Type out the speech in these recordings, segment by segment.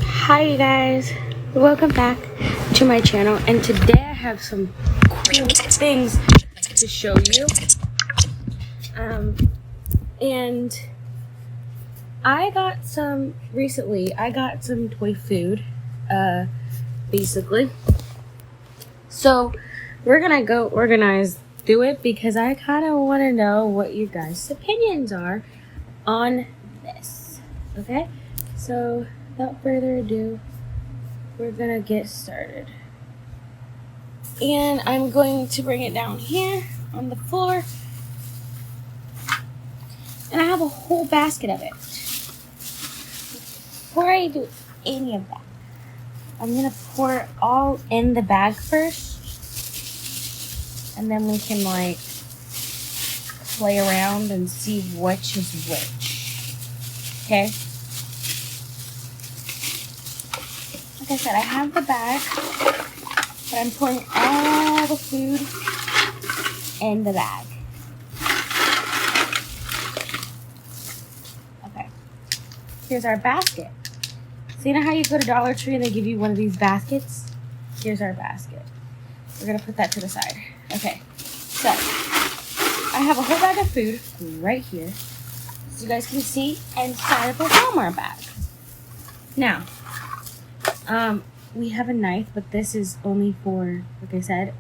Hi you guys, welcome back to my channel, and today I have some cool things to show you. And I got some toy food, basically. So we're gonna go organize through it because I kind of want to know what you guys' opinions are on this. Okay, so without further ado, we're gonna get started. And I'm going to bring it down here on the floor. And I have a whole basket of it. Before I do any of that, I'm gonna pour it all in the bag first. And then we can play around and see which is which. Okay? Like I said, I have the bag, but I'm pouring all the food in the bag. Okay. Here's our basket. So you know how you go to Dollar Tree and they give you one of these baskets? Here's our basket. We're gonna put that to the side. Okay. So I have a whole bag of food right here, so you guys can see inside of the Walmart bag. Now, we have a knife, but this is only for, like I said,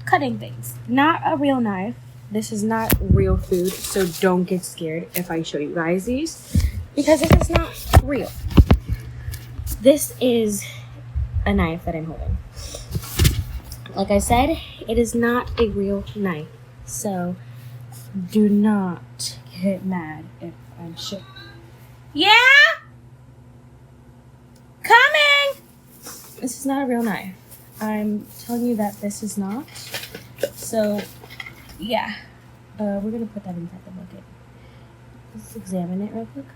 cutting things. Not a real knife. This is not real food, so don't get scared if I show you guys these, because this is not real. This is a knife that I'm holding. Like I said, it is not a real knife, so do not get mad if I'm sure. Yeah? Coming! This is not a real knife. I'm telling you that this is not. So, yeah. We're going to put that inside the bucket. Let's examine it real quick.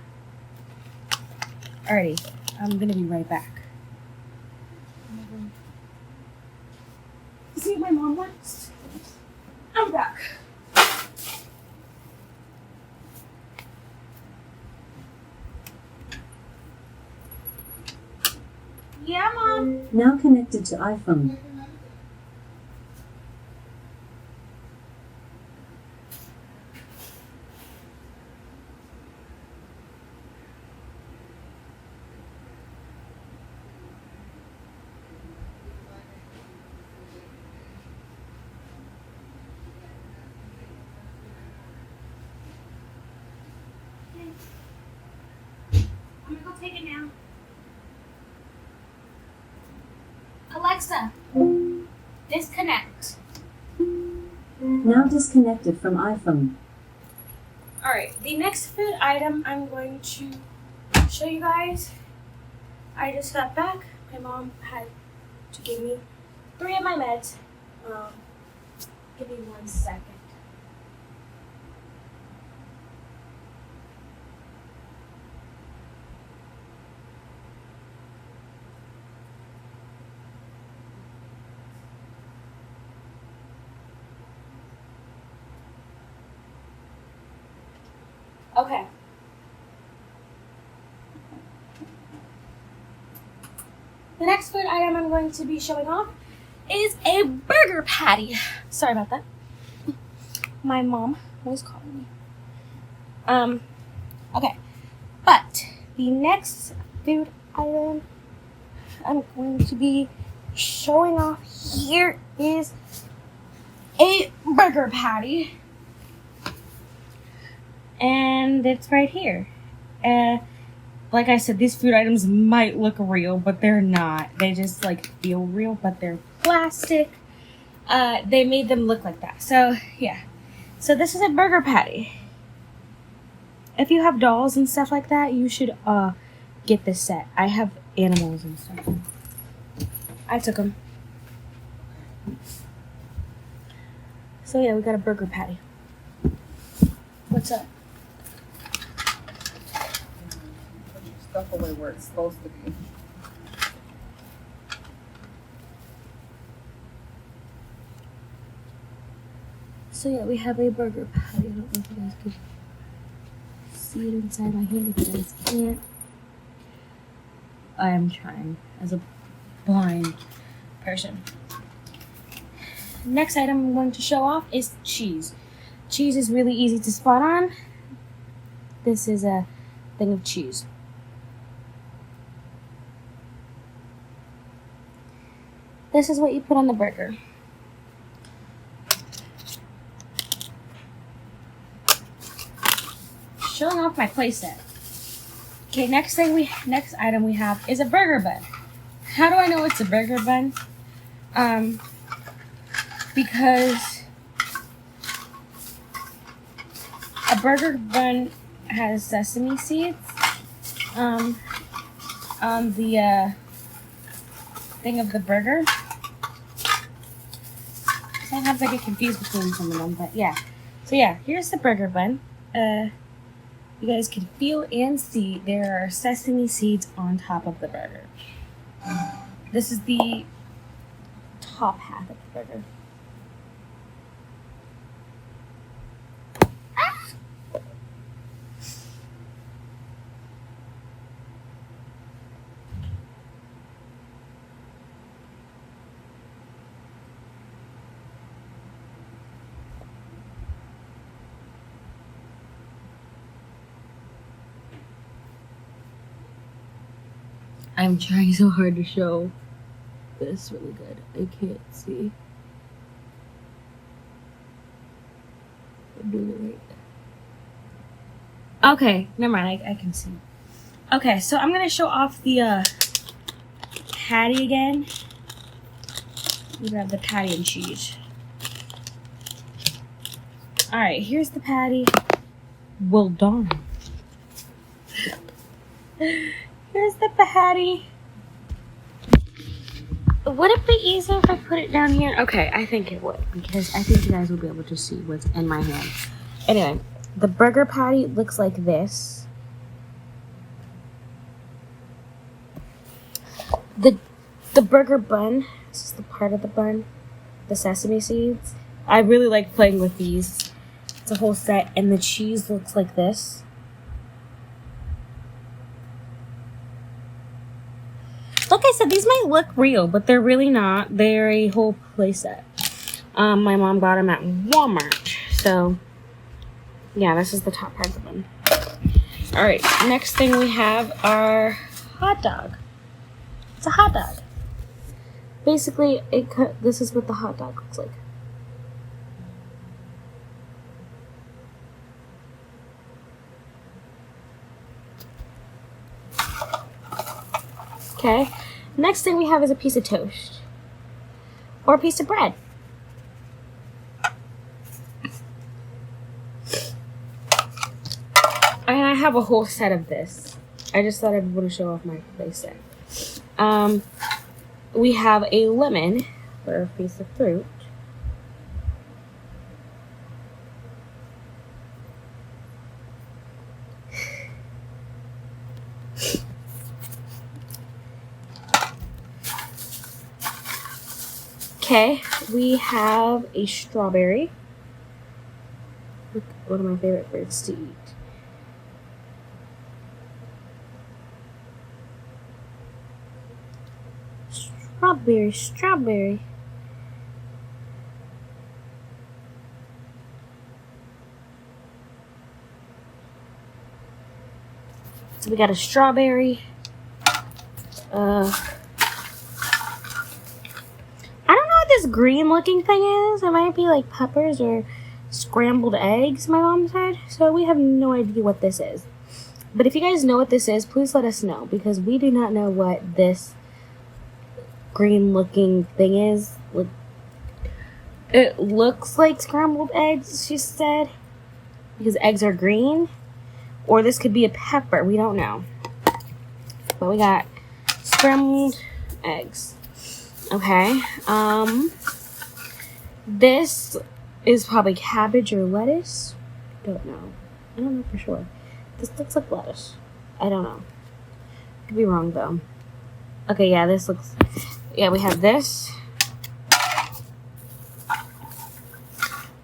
Alrighty. I'm going to be right back. See what my mom wants? I'm back. Yeah, Mom. Now connected to iPhone. I'm gonna go take it now. Alexa, disconnect. Now disconnected from iPhone. Alright, the next food item I'm going to show you guys. I just got back. My mom had to give me 3 of my meds. Give me 1 second. Okay. The next food item I'm going to be showing off is a burger patty. Sorry about that. My mom was calling me. Okay. But the next food item I'm going to be showing off here is a burger patty. And it's right here. Like I said, these food items might look real, but they're not. They just feel real, but they're plastic. They made them look like that. So yeah. So this is a burger patty. If you have dolls and stuff like that, you should get this set. I have animals and stuff. I took them. So yeah, we got a burger patty. What's up? Stuff away where it's supposed to be. So yeah, we have a burger patty. I don't know if you guys can see it inside my hand if you guys can't. I am trying as a blind person. Next item I'm going to show off is cheese. Cheese is really easy to spot on. This is a thing of cheese. This is what you put on the burger. Showing off my playset. Okay, next item we have is a burger bun. How do I know it's a burger bun? Because a burger bun has sesame seeds on the thing of the burger. Sometimes I get confused between some of them, but yeah. So yeah, here's the burger bun. You guys can feel and see there are sesame seeds on top of the burger. This is the top half of the burger. I'm trying so hard to show this really good. I can't see. I'm doing it right. Okay, never mind. I can see. Okay, so I'm gonna show off the patty again. We grab the patty and cheese. All right, here's the patty. Well done. Here's the patty. Would it be easier if I put it down here? Okay, I think it would, because I think you guys will be able to see what's in my hand. Anyway, the burger patty looks like this. The burger bun, this is the part of the bun, the sesame seeds. I really like playing with these. It's a whole set, and the cheese looks like this. Like I said, these might look real, but they're really not. They're a whole playset. My mom got them at Walmart. So, yeah, this is the top part of them. Alright, next thing we have our hot dog. It's a hot dog. Basically, this is what the hot dog looks like. Okay, next thing we have is a piece of toast. Or a piece of bread. And I have a whole set of this. I just thought I would show off my playset. We have a lemon for a piece of fruit. Okay, we have a strawberry. One of my favorite fruits to eat. Strawberry. So we got a strawberry. I don't know what this green looking thing is. It might be like peppers or scrambled eggs, my mom said. So we have no idea what this is. But if you guys know what this is, please let us know, because we do not know what this green looking thing is. It looks like scrambled eggs, she said, because eggs are green. Or this could be a pepper. We don't know. But we got scrambled eggs. Okay. This is probably cabbage or lettuce. Don't know. I don't know for sure. This looks like lettuce. I don't know. Could be wrong though. Okay, yeah, this looks... Yeah, we have this.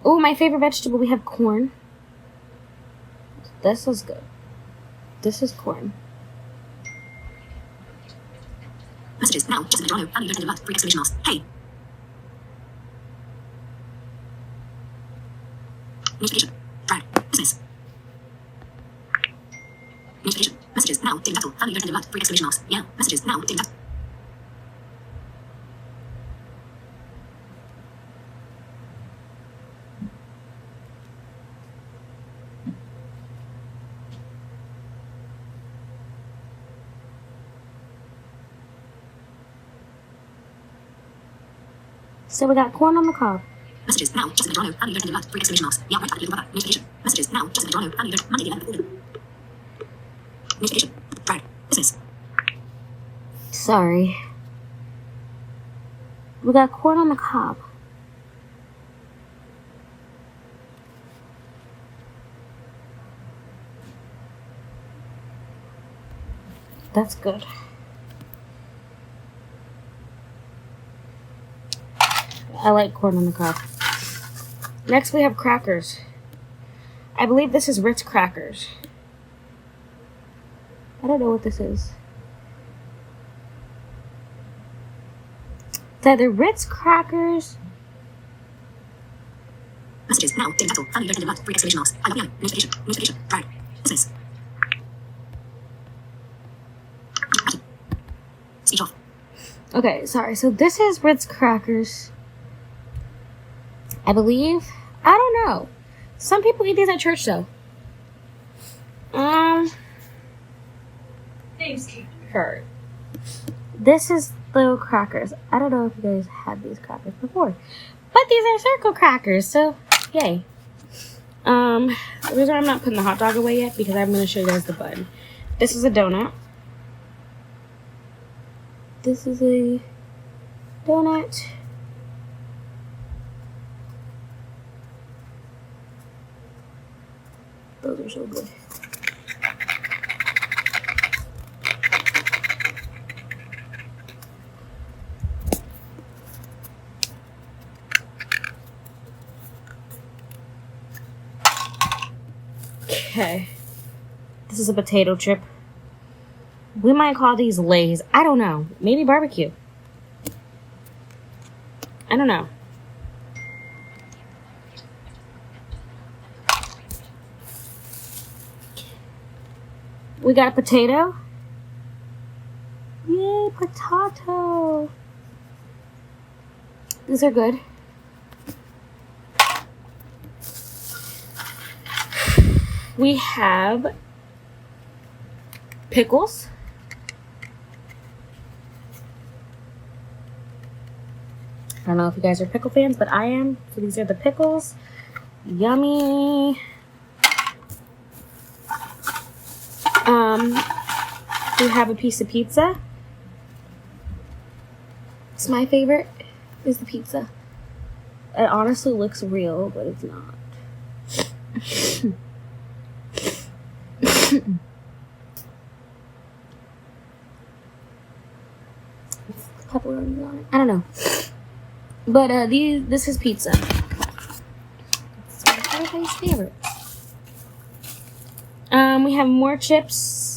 Oh, my favorite vegetable. We have corn. This is good. This is corn. Messages now. Justin Adorno. Funny you're about 3 exclamation marks. Hey. Notification. Brad. Business. Notification. Messages now. Ding battle. Funny you're about 3 exclamation marks. Yeah. Messages now. Ding battle. So we got corn on the cob. Messages now. Justin Adorno. Funny you're about 3 exclamation marks. Yeah. Right. Notification. Messages now. Justin Adorno. Funny you're Monday the 11th order. Notification. Brad. Business. Sorry. We got corn on the cob. That's good. I like corn on the cob. Next we have crackers. I believe this is Ritz crackers. I don't know what this is. It's either Ritz crackers. Messages now. Ding battle. Funny you're about 3 exclamation marks. I love you. Notification. Notification. Brad. Business. Speech off. Okay, sorry. So this is Ritz crackers. I believe. I don't know. Some people eat these at church though. Sure. This is little crackers. I don't know if you guys had these crackers before, but these are circle crackers. So, yay. The reason I'm not putting the hot dog away yet because I'm going to show you guys the bun. This is a donut. This is a donut. Those are so good. Okay. This is a potato chip. We might call these Lay's. I don't know. Maybe barbecue. I don't know. We got a potato. Yay, potato. These are good. We have pickles. I don't know if you guys are pickle fans, but I am. So these are the pickles. Yummy. We have a piece of pizza. It's my favorite is the pizza. It honestly looks real, but it's not. Pepperoni on it. I don't know. But this is pizza. It's everybody's favorite. We have more chips.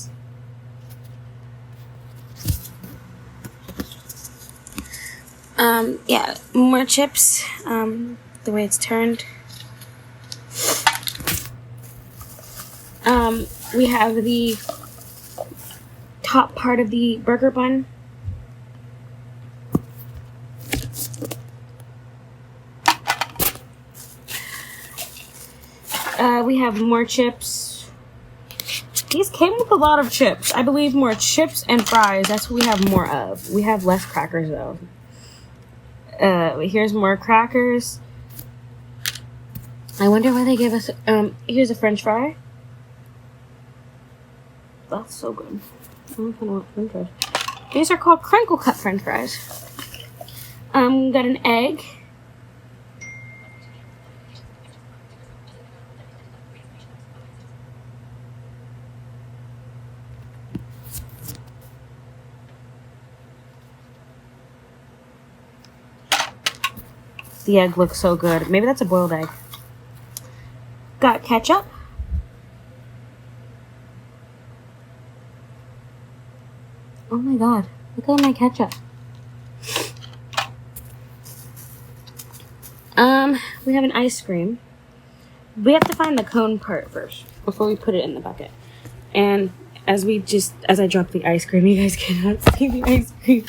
Yeah, more chips. The way it's turned. We have the top part of the burger bun. We have more chips. These came with a lot of chips. I believe more chips and fries. That's what we have more of. We have less crackers though. Here's more crackers. I wonder why they gave us. Here's a French fry. That's so good. I don't know what French fries. These are called crinkle cut French fries. Got an egg. The egg looks so good. Maybe that's a boiled egg. Got ketchup. Oh my god. Look at my ketchup. We have an ice cream. We have to find the cone part first before we put it in the bucket. And as I drop the ice cream, you guys cannot see the ice cream.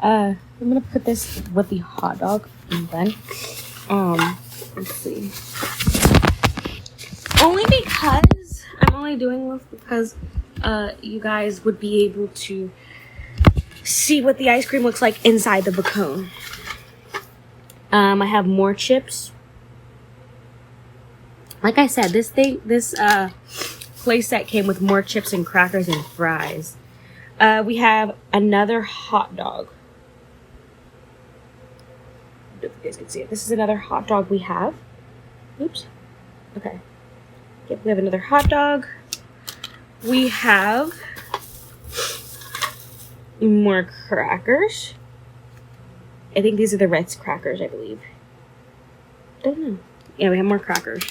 I'm gonna put this with the hot dog and then, let's see. Only because, I'm only doing this because, you guys would be able to see what the ice cream looks like inside the cone. I have more chips. Like I said, this play set came with more chips and crackers and fries. We have another hot dog. I don't know if you guys can see it. This is another hot dog we have. Oops. Okay. Yep, we have another hot dog. We have more crackers. I think these are the Ritz crackers, I believe. Don't know. Yeah, we have more crackers.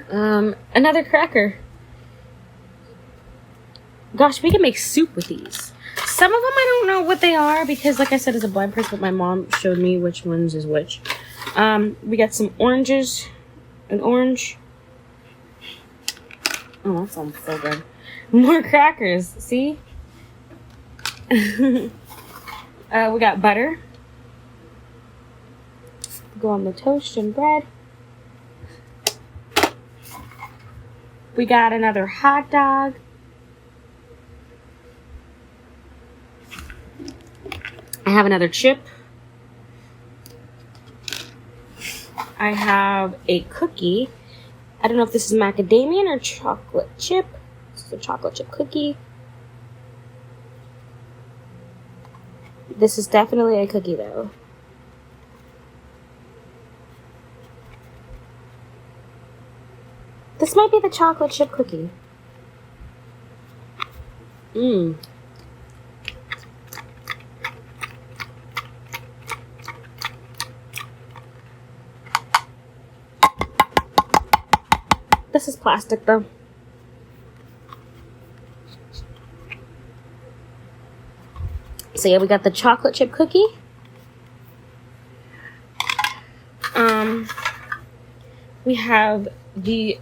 Another cracker. Gosh, we can make soup with these. Some of them I don't know what they are because, like I said, as a blind person, but my mom showed me which ones is which. We got some oranges. An orange. Oh, that sounds so good. More crackers. See? We got butter. Go on the toast and bread. We got another hot dog. I have another chip. I have a cookie. I don't know if this is macadamia or chocolate chip. This is a chocolate chip cookie. This is definitely a cookie though. This might be the chocolate chip cookie. Mmm. This is plastic though. So yeah, we got the chocolate chip cookie. We have the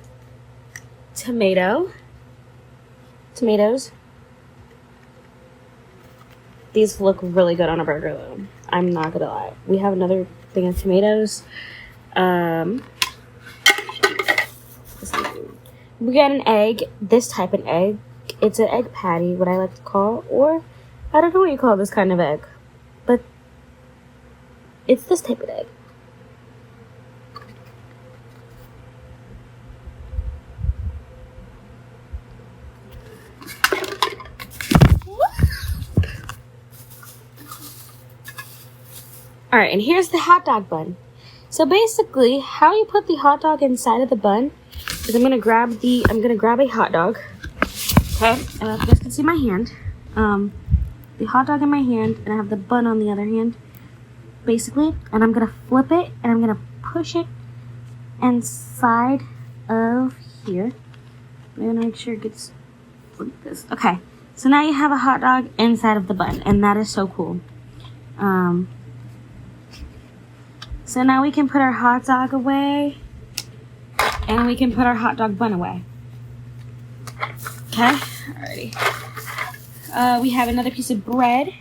tomatoes. These look really good on a burger though. I'm not gonna lie. We have another thing of tomatoes. We got an egg, this type of egg. It's an egg patty, what I like to call, or I don't know what you call this kind of egg, but it's this type of egg. Alright, and here's the hot dog bun. So basically, how you put the hot dog inside of the bun is I'm gonna grab a hot dog. Okay, if you guys can see my hand. The hot dog in my hand, and I have the bun on the other hand, basically. And I'm gonna flip it, and I'm gonna push it inside of here. I'm gonna make sure it gets like this. Okay, so now you have a hot dog inside of the bun, and that is so cool. So now we can put our hot dog away, and we can put our hot dog bun away. Okay, alrighty. We have another piece of bread.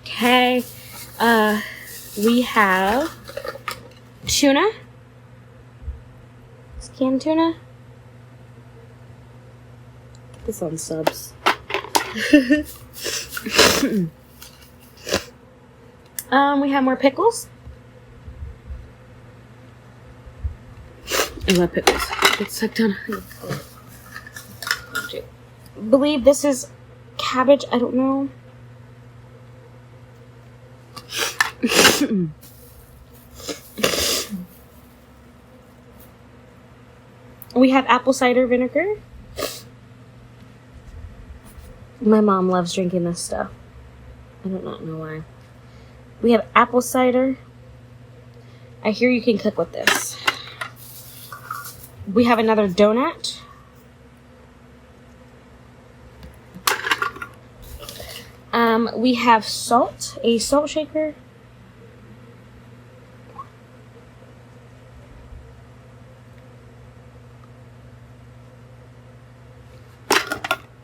Okay, we have tuna. It's canned tuna. Get this on subs. We have more pickles. I love pickles. It's sucked on. I believe this is cabbage. I don't know. We have apple cider vinegar. My mom loves drinking this stuff. I do not know why. We have apple cider. I hear you can cook with this. We have another donut. We have salt, a salt shaker.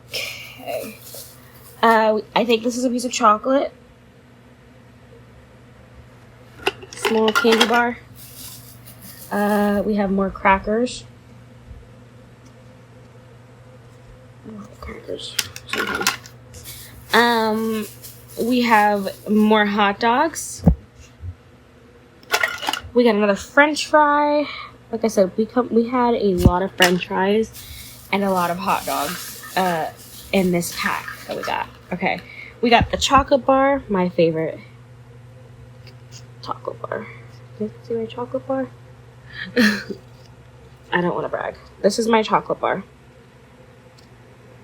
Okay. I think this is a piece of chocolate. Small candy bar. We have more crackers. I love crackers sometimes. We have more hot dogs. We got another French fry. Like I said, we had a lot of French fries and a lot of hot dogs in this pack that we got. Okay, we got the chocolate bar, my favorite chocolate bar. Did you see my chocolate bar? I don't want to brag. This is my chocolate bar.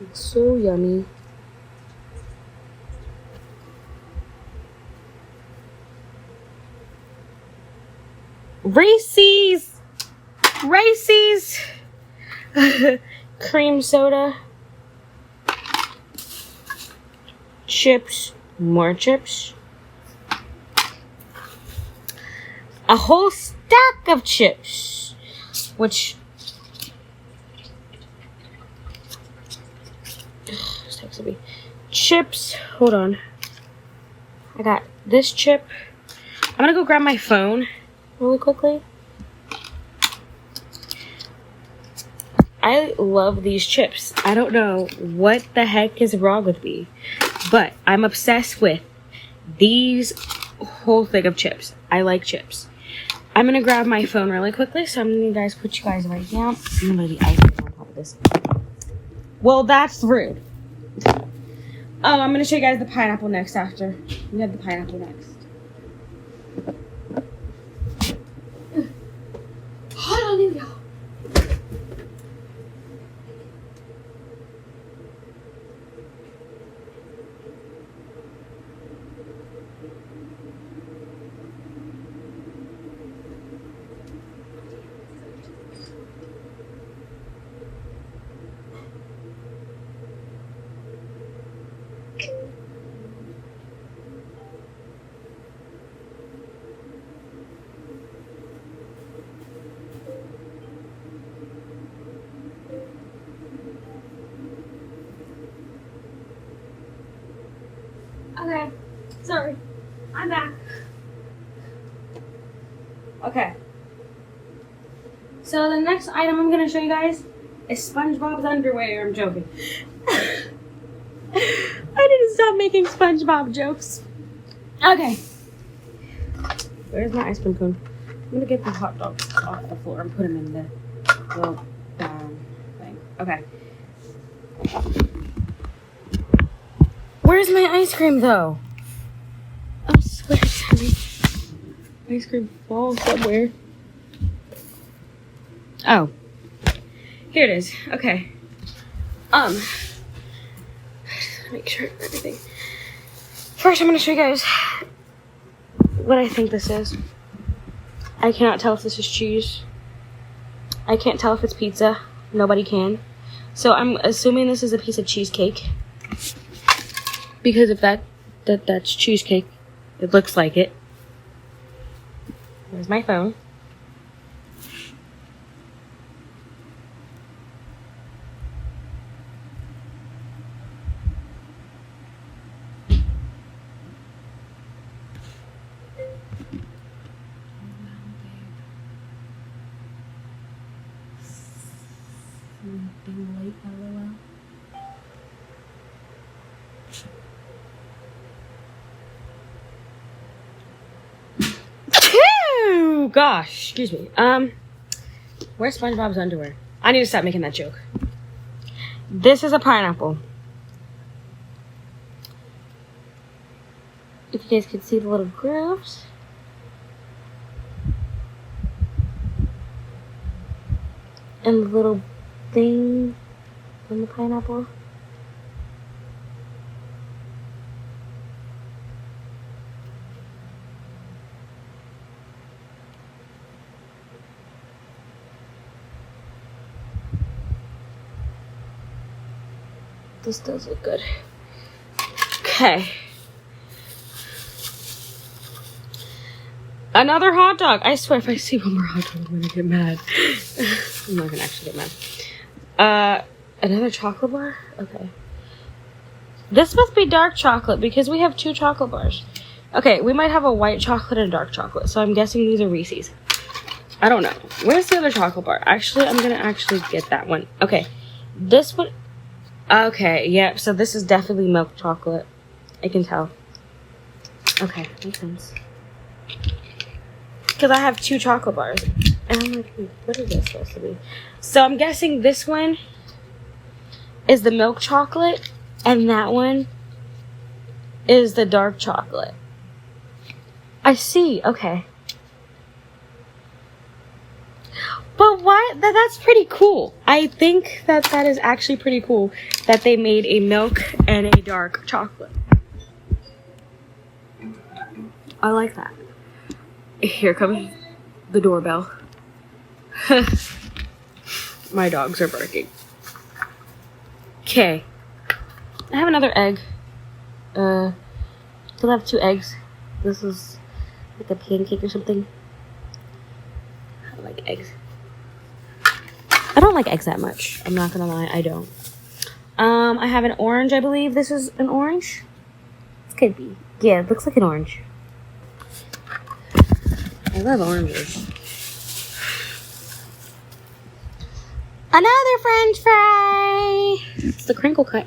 It's so yummy. Reese's! Reese's! Cream soda. Chips. More chips. A whole stack of chips. Which... This takes a beat. Chips. Hold on. I got this chip. I'm gonna go grab my phone really quickly. I love these chips. I don't know what the heck is wrong with me, but I'm obsessed with these whole thing of chips. I like chips. I'm gonna grab my phone really quickly, so I'm gonna put you guys right down. I'm gonna do ice cream on top of this. Well, that's rude. I'm gonna show you guys the pineapple next after. We have the pineapple next. Hallelujah. Okay, sorry. I'm back. Okay. So the next item I'm gonna show you guys is SpongeBob's underwear. I'm joking. I need to stop making SpongeBob jokes. Okay. Where's my ice cream cone? I'm gonna get these hot dogs off the floor and put them in the little thing. Okay. Where's my ice cream though? I swear to me. Ice cream falls somewhere. Oh. Here it is. Okay. Make sure everything. First I'm gonna show you guys what I think this is. I cannot tell if this is cheese. I can't tell if it's pizza. Nobody can. So I'm assuming this is a piece of cheesecake. Because if that's cheesecake, it looks like it. There's my phone. Something late, LOL. Gosh, excuse me. Where's SpongeBob's underwear? I need to stop making that joke. This is a pineapple. If you guys can see the little grooves. And the little thing on the pineapple. This does look good. Okay. Another hot dog. I swear, if I see one more hot dog, I'm gonna get mad. I'm not gonna actually get mad. Another chocolate bar? Okay. This must be dark chocolate because we have 2 chocolate bars. Okay, we might have a white chocolate and a dark chocolate, so I'm guessing these are Reese's. I don't know. Where's the other chocolate bar? Actually, I'm gonna get that one. Okay. This one. Okay, yeah, so this is definitely milk chocolate. I can tell. Okay, makes sense. Because I have 2 chocolate bars. And I'm like, what is this supposed to be? So I'm guessing this one is the milk chocolate, and that one is the dark chocolate. I see, okay. But what? That's pretty cool. I think that is actually pretty cool that they made a milk and a dark chocolate. I like that. Here comes the doorbell. My dogs are barking. Okay. I have another egg. Still have 2 eggs. This is like a pancake or something. I like eggs. I don't like eggs that much. I'm not gonna lie, I don't. I have an orange, I believe this is an orange. This could be. Yeah, it looks like an orange. I love oranges. Another French fry. It's the crinkle cut.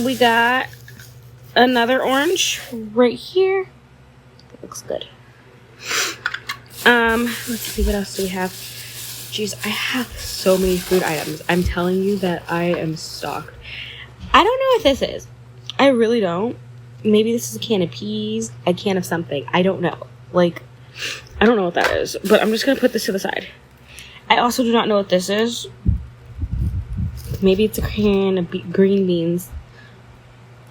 We got another orange right here. That looks good. Let's see, what else do we have? Jeez, I have so many food items. I'm telling you that I am stocked. I don't know what this is. I really don't. Maybe this is a can of peas, a can of something. I don't know. Like, I don't know what that is. But I'm just going to put this to the side. I also do not know what this is. Maybe it's a can of green beans.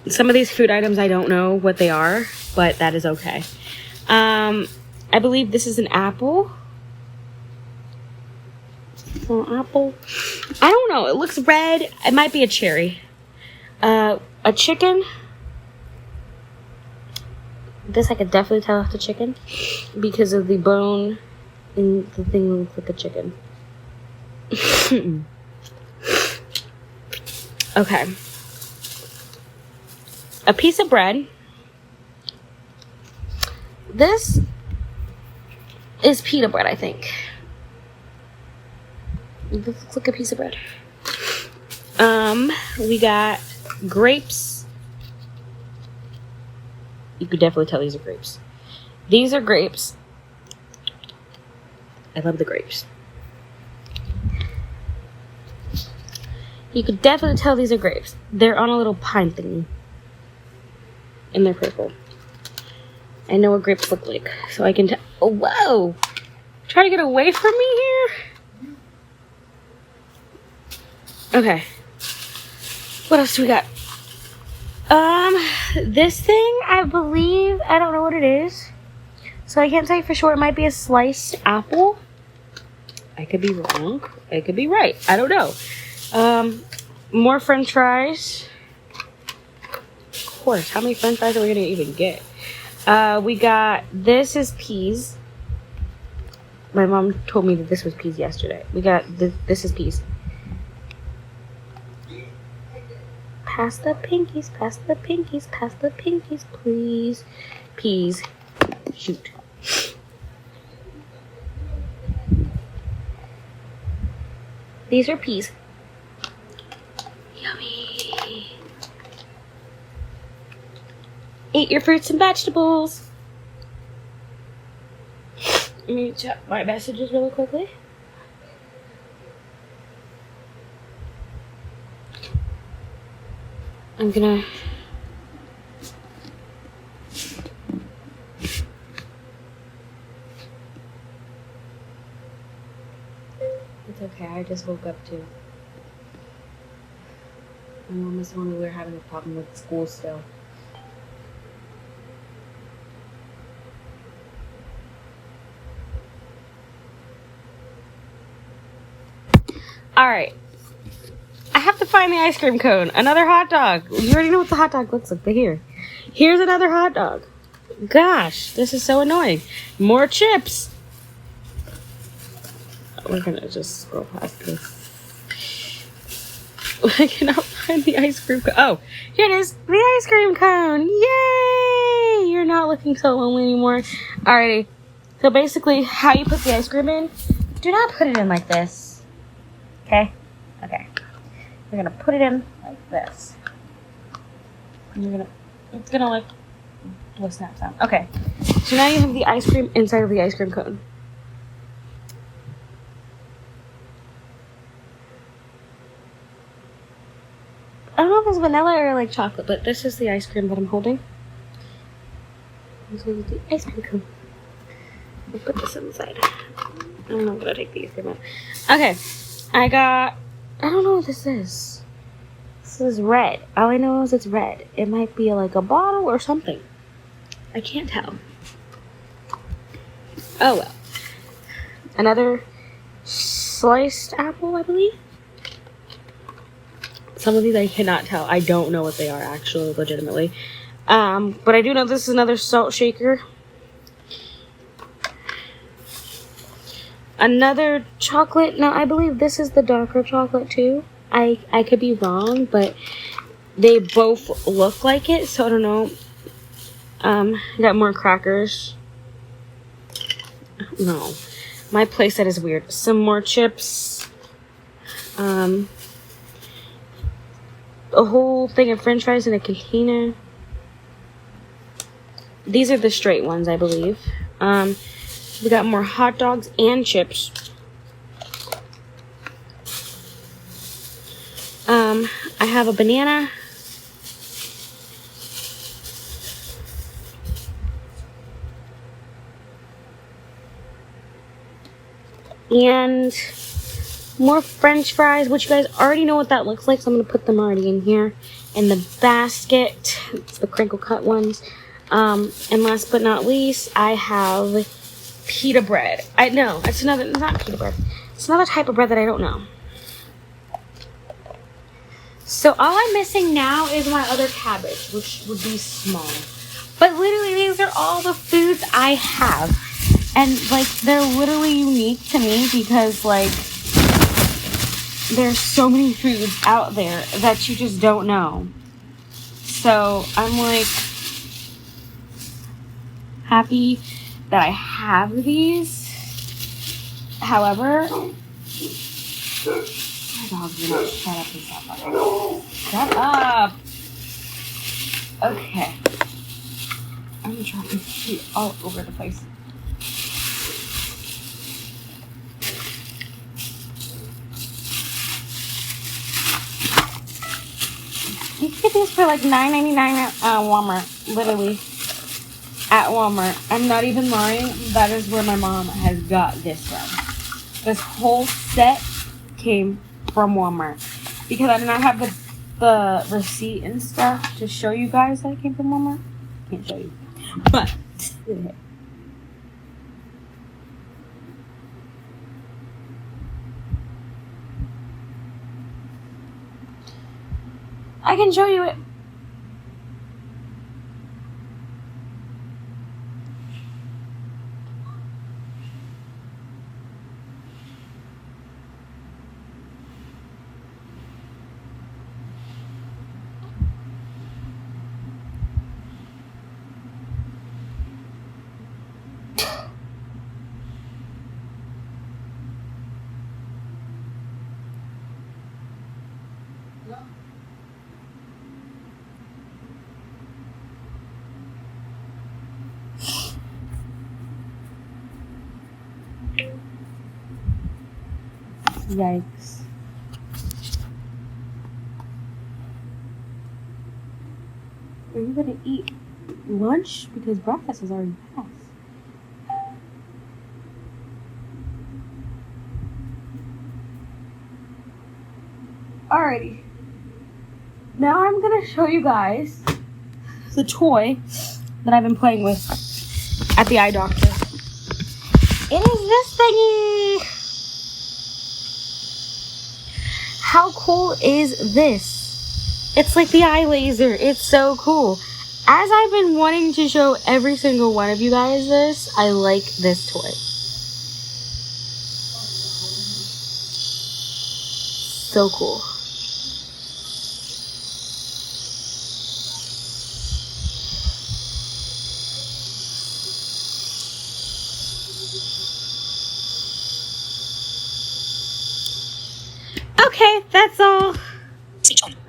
Some of these food items I don't know what they are, but that is okay. I believe this is an apple. Apple. I don't know. It looks red. It might be a cherry. A chicken. This I could definitely tell it's a chicken because of the bone and the thing looks like a chicken. Okay. A piece of bread. This is pita bread, I think. This looks like a piece of bread. We got grapes. You could definitely tell these are grapes. These are grapes. I love the grapes. You could definitely tell these are grapes. They're on a little pine thingy. And they're purple. I know what grapes look like, so I can tell. Oh, whoa! Try to get away from me here? Okay. What else do we got? This thing, I believe, I don't know what it is. So I can't tell you for sure. It might be a sliced apple. I could be wrong. I could be right. I don't know. More french fries. Of course. How many french fries are we going to even get? We got, this is peas. My mom told me that this was peas yesterday. We got, this is peas. Pass the pinkies, pass the pinkies, pass the pinkies, please. Peas. Shoot. These are peas. Yummy. Eat your fruits and vegetables. Let me check my messages really quickly. I'm gonna... It's okay, I just woke up too. My mom was telling me we were having a problem with school still. Alright. I have to find the ice cream cone. Another hot dog. You already know what the hot dog looks like, but here's another hot dog. Gosh, this is so annoying. More chips. We're gonna just scroll past this. I cannot find the ice cream cone. Oh, here it is. The ice cream cone. Yay! You're not looking so lonely anymore. Alrighty. So basically, how you put the ice cream in, do not put it in like this. Okay? Okay. You're gonna put it in like this. And it's gonna like, do a snap sound. Okay. So now you have the ice cream inside of the ice cream cone. I don't know if it's vanilla or like chocolate, but this is the ice cream that I'm holding. This is the ice cream cone. I'll put this inside. I don't know, but I'll take the ice cream out. Okay, I don't know what this is. This is red. All I know is it's red. It might be like a bottle or something. I can't tell. Oh well. Another sliced apple, I believe. Some of these I cannot tell. I don't know what they are actually, legitimately. But I do know this is another salt shaker. Another chocolate. Now, I believe this is the darker chocolate too. I could be wrong, but they both look like it, so I don't know. Got more crackers. No. My playset is weird. Some more chips. A whole thing of french fries in a container. These are the straight ones, I believe. We got more hot dogs and chips. I have a banana. And more french fries, which you guys already know what that looks like, so I'm going to put them already in here. In the basket, it's the crinkle cut ones. And last but not least, I have pita bread. It's not pita bread. It's another type of bread that I don't know. So all I'm missing now is my other cabbage, which would be small. But literally, these are all the foods I have. And, like, they're literally unique to me because, like, there's so many foods out there that you just don't know. So I'm, like, happy that I have these. However, my dog's gonna shut up and stop barking. Shut up! Okay. I'm dropping food all over the place. You can get these for like $9.99 at Walmart. Literally. At Walmart. I'm not even lying. That is where my mom has got this from. This whole set came from Walmart. Because I did not have the receipt and stuff to show you guys that it came from Walmart. Can't show you. But, okay. I can show you it. Yikes. Are you gonna eat lunch? Because breakfast is already passed. Alrighty. Now I'm gonna show you guys the toy that I've been playing with at the eye doctor. It is this thingy! How cool cool is this? It's like the eye laser. It's so cool. As I've been wanting to show every single one of you guys this, I like this toy. So cool. Okay, that's all. Speech on.